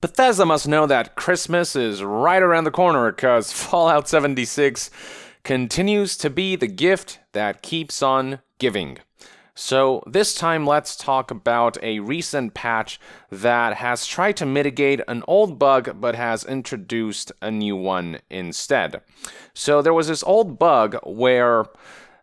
Bethesda must know that Christmas is right around the corner because Fallout 76 continues to be the gift that keeps on giving. So this time let's talk about a recent patch that has tried to mitigate an old bug but has introduced a new one instead. So there was this old bug where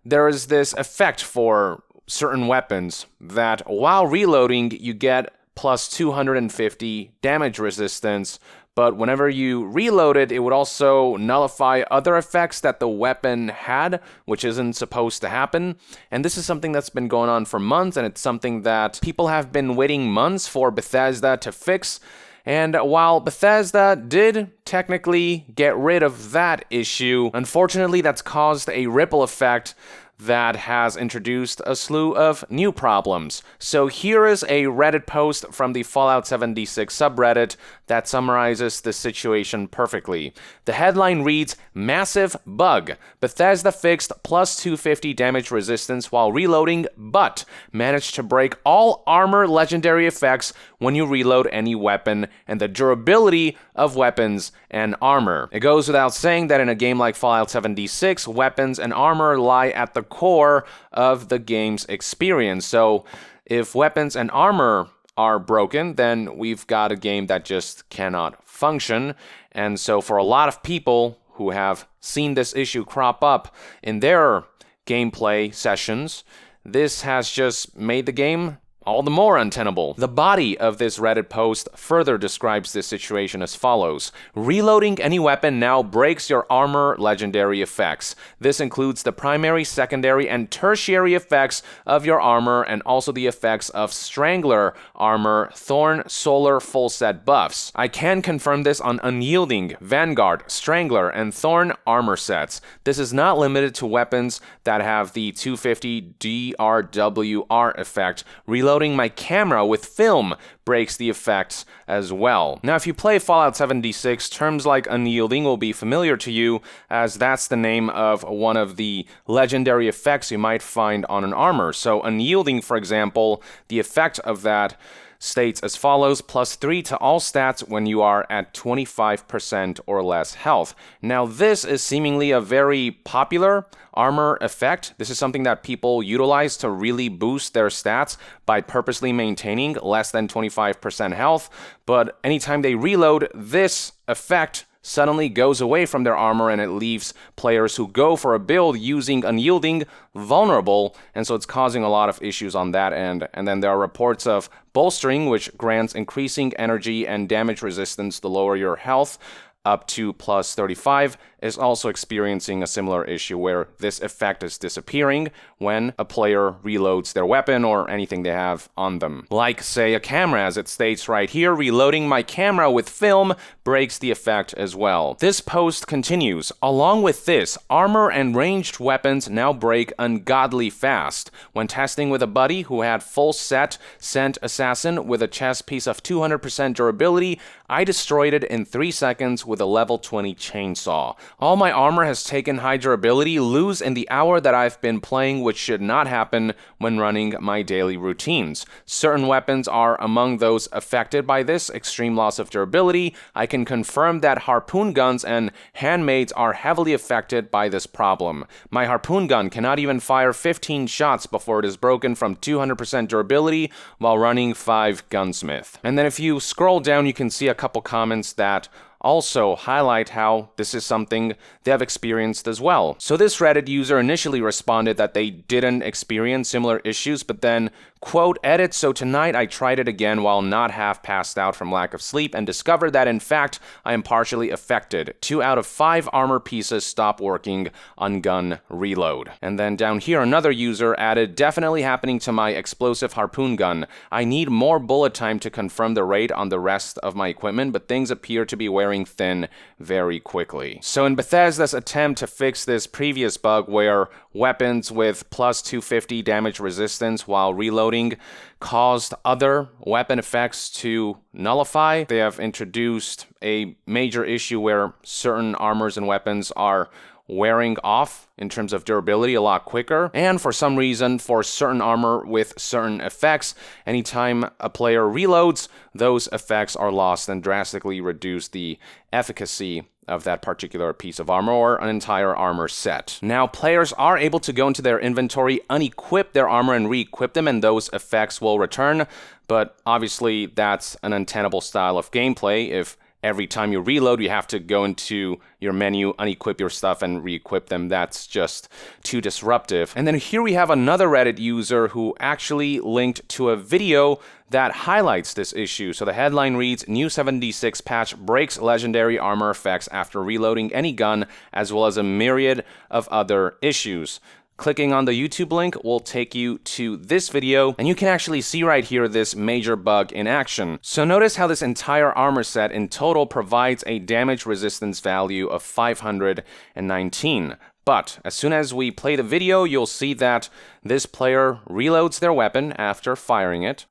there is this effect for certain weapons that while reloading you get plus 250 damage resistance, but whenever you reload it, it would also nullify other effects that the weapon had, which isn't supposed to happen. And this is something that's been going on for months, and it's something that people have been waiting months for Bethesda to fix. And while Bethesda did technically get rid of that issue, unfortunately that's caused a ripple effect that has introduced a slew of new problems. So here is a Reddit post from the Fallout 76 subreddit that summarizes the situation perfectly. The headline reads, "Massive bug. Bethesda fixed plus 250 damage resistance while reloading, but managed to break all armor legendary effects when you reload any weapon and the durability of weapons and armor." It goes without saying that in a game like Fallout 76, weapons and armor lie at the core of the game's experience. So if weapons and armor are broken, then we've got a game that just cannot function. And so for a lot of people who have seen this issue crop up in their gameplay sessions, this has just made the game all the more untenable. The body of this Reddit post further describes this situation as follows. Reloading any weapon now breaks your armor legendary effects. This includes the primary, secondary, and tertiary effects of your armor and also the effects of Strangler armor, Thorn, Solar, full set buffs. I can confirm this on Unyielding, Vanguard, Strangler, and Thorn armor sets. This is not limited to weapons that have the 250 DRWR effect. Reloading my camera with film breaks the effects as well. Now, if you play Fallout 76, terms like Unyielding will be familiar to you, as that's the name of one of the legendary effects you might find on an armor. So Unyielding, for example, the effect of that states as follows: plus 3 to all stats when you are at 25% or less health. Now, this is seemingly a very popular armor effect. This is something that people utilize to really boost their stats by purposely maintaining less than 25% health. But anytime they reload, this effect suddenly goes away from their armor and it leaves players who go for a build using Unyielding vulnerable, and so it's causing a lot of issues on that end. And then there are reports of bolstering, which grants increasing energy and damage resistance to lower your health up to plus 35, is also experiencing a similar issue where this effect is disappearing when a player reloads their weapon or anything they have on them. Like, say, a camera, as it states right here, reloading my camera with film breaks the effect as well. This post continues, along with this, armor and ranged weapons now break ungodly fast. When testing with a buddy who had full set Scent Assassin with a chest piece of 200% durability, I destroyed it in 3 seconds with a level 20 chainsaw. All my armor has taken high durability, lose in the hour that I've been playing, which should not happen when running my daily routines. Certain weapons are among those affected by this extreme loss of durability. I can confirm that harpoon guns and handmaids are heavily affected by this problem. My harpoon gun cannot even fire 15 shots before it is broken from 200% durability while running 5 gunsmith. And then if you scroll down, you can see a couple comments that also highlight how this is something they have experienced as well. So this Reddit user initially responded that they didn't experience similar issues, but then, quote, edit, so tonight I tried it again while not half passed out from lack of sleep and discovered that in fact I am partially affected. 2 out of 5 armor pieces stop working on gun reload. And then down here another user added, definitely happening to my explosive harpoon gun. I need more bullet time to confirm the rate on the rest of my equipment, but things appear to be wearing thin very quickly. So in Bethesda's attempt to fix this previous bug where weapons with plus 250 damage resistance while reloading caused other weapon effects to nullify, they have introduced a major issue where certain armors and weapons are wearing off in terms of durability a lot quicker. And for some reason, for certain armor with certain effects, anytime a player reloads, those effects are lost and drastically reduce the efficacy of that particular piece of armor or an entire armor set. Now, players are able to go into their inventory, unequip their armor, and re-equip them, and those effects will return. But obviously, that's an untenable style of gameplay. If every time you reload, you have to go into your menu, unequip your stuff, and re-equip them. That's just too disruptive. And then here we have another Reddit user who actually linked to a video that highlights this issue. So the headline reads, New 76 patch breaks legendary armor effects after reloading any gun, as well as a myriad of other issues. Clicking on the YouTube link will take you to this video, and you can actually see right here this major bug in action. So notice how this entire armor set in total provides a damage resistance value of 519. But as soon as we play the video, you'll see that this player reloads their weapon after firing it,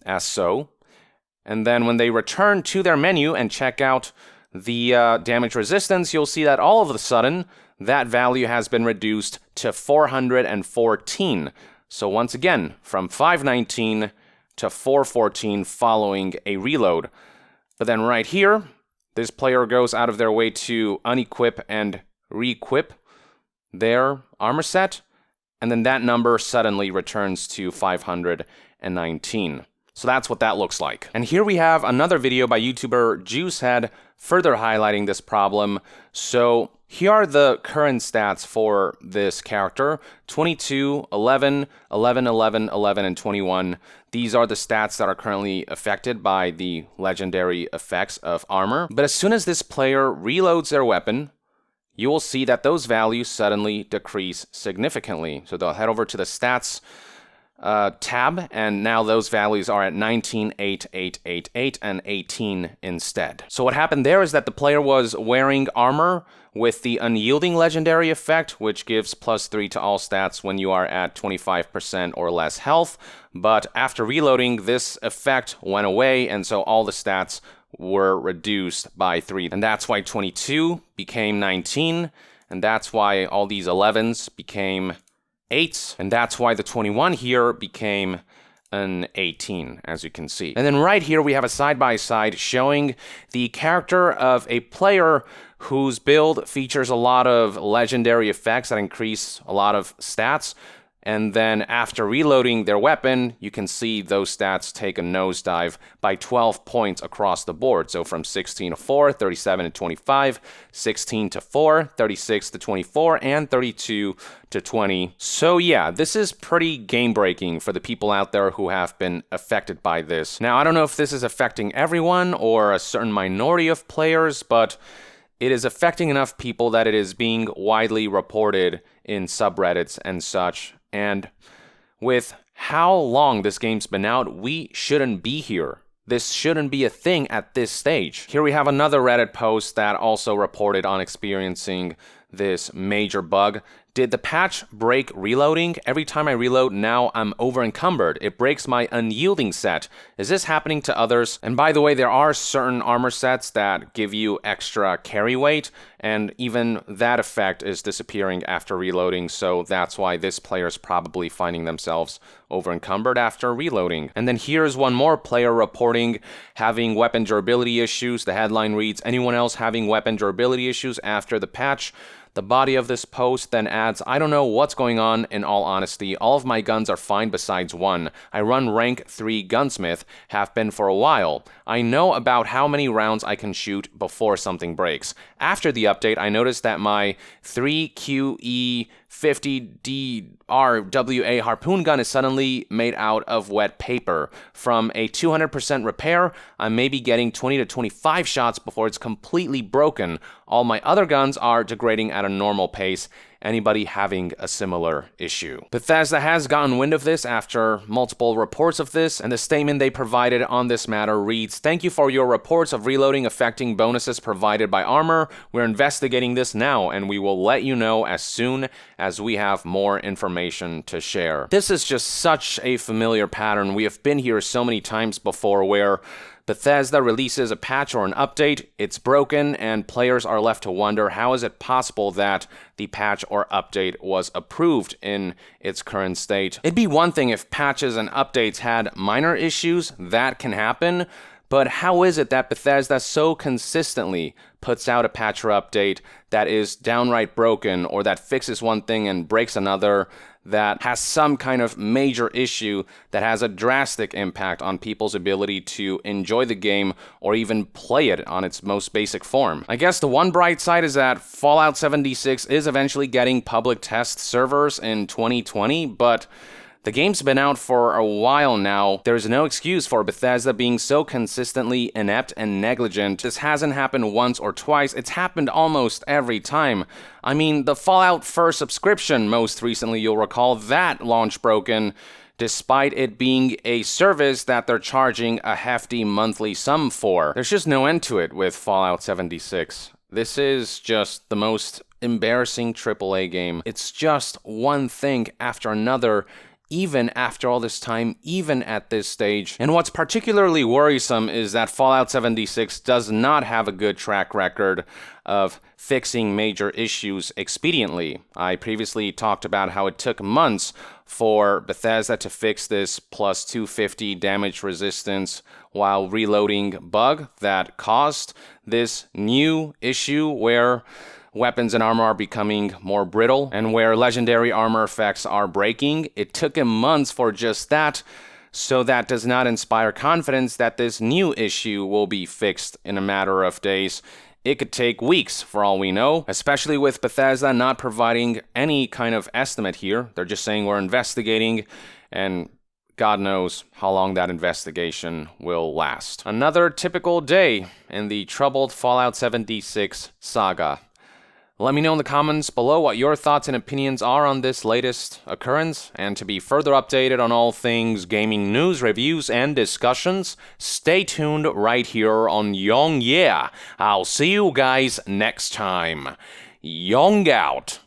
as so. And then when they return to their menu and check out the damage resistance, you'll see that all of a sudden, that value has been reduced to 414. So once again, from 519 to 414 following a reload. But then right here, this player goes out of their way to unequip and re-equip their armor set, and then that number suddenly returns to 519. So that's what that looks like. And here we have another video by YouTuber Juicehead further highlighting this problem. So here are the current stats for this character: 22, 11, 11, 11, 11, and 21. These are the stats that are currently affected by the legendary effects of armor. But as soon as this player reloads their weapon, you will see that those values suddenly decrease significantly. So they'll head over to the stats tab, and now those values are at 19, 8, 8, 8, 8, and 18 instead. So what happened there is that the player was wearing armor with the unyielding legendary effect, which gives +3 to all stats when you are at 25% or less health. But after reloading, this effect went away, and so all the stats were reduced by 3. And that's why 22 became 19, and that's why all these 11s became 8, and that's why the 21 here became an 18, as you can see. And then right here we have a side-by-side showing the character of a player whose build features a lot of legendary effects that increase a lot of stats. And then after reloading their weapon, you can see those stats take a nosedive by 12 points across the board. So from 16 to 4, 37 to 25, 16 to 4, 36 to 24, and 32 to 20. So yeah, this is pretty game-breaking for the people out there who have been affected by this. Now, I don't know if this is affecting everyone or a certain minority of players, but it is affecting enough people that it is being widely reported in subreddits and such. And with how long this game's been out, we shouldn't be here. This shouldn't be a thing at this stage. Here we have another Reddit post that also reported on experiencing this major bug. Did the patch break reloading? Every time I reload, now I'm over-encumbered. It breaks my unyielding set. Is this happening to others? And by the way, there are certain armor sets that give you extra carry weight, and even that effect is disappearing after reloading, so that's why this player is probably finding themselves over-encumbered after reloading. And then here's one more player reporting having weapon durability issues. The headline reads, anyone else having weapon durability issues after the patch? The body of this post then adds, I don't know what's going on, in all honesty. All of my guns are fine besides one. I run rank 3 gunsmith, have been for a while. I know about how many rounds I can shoot before something breaks. After the update, I noticed that my 3QE50DRWA harpoon gun is suddenly made out of wet paper. From a 200% repair, I may be getting 20 to 25 shots before it's completely broken. All my other guns are degrading at a normal pace. Anybody having a similar issue? Bethesda has gotten wind of this after multiple reports of this, and the statement they provided on this matter reads, thank you for your reports of reloading affecting bonuses provided by armor. We're investigating this now, and we will let you know as soon as we have more information to share. This is just such a familiar pattern. We have been here so many times before where Bethesda releases a patch or an update, it's broken, and players are left to wonder how is it possible that the patch or update was approved in its current state. It'd be one thing if patches and updates had minor issues, that can happen, but how is it that Bethesda so consistently puts out a patch or update that is downright broken, or that fixes one thing and breaks another, that has some kind of major issue that has a drastic impact on people's ability to enjoy the game or even play it on its most basic form? I guess the one bright side is that Fallout 76 is eventually getting public test servers in 2020, but the game's been out for a while now. There's no excuse for Bethesda being so consistently inept and negligent. This hasn't happened once or twice, it's happened almost every time. I mean, the Fallout 1 subscription, most recently, you'll recall, that launched broken, despite it being a service that they're charging a hefty monthly sum for. There's just no end to it with Fallout 76. This is just the most embarrassing AAA game. It's just one thing after another, even after all this time, even at this stage. And what's particularly worrisome is that Fallout 76 does not have a good track record of fixing major issues expediently. I previously talked about how it took months for Bethesda to fix this plus 250 damage resistance while reloading bug that caused this new issue where weapons and armor are becoming more brittle, and where legendary armor effects are breaking. It took him months for just that, so that does not inspire confidence that this new issue will be fixed in a matter of days. It could take weeks for all we know, especially with Bethesda not providing any kind of estimate here. They're just saying we're investigating, and God knows how long that investigation will last. Another typical day in the troubled Fallout 76 saga. Let me know in the comments below what your thoughts and opinions are on this latest occurrence, and to be further updated on all things gaming news, reviews, and discussions, stay tuned right here on Young Yeah. I'll see you guys next time. Young out.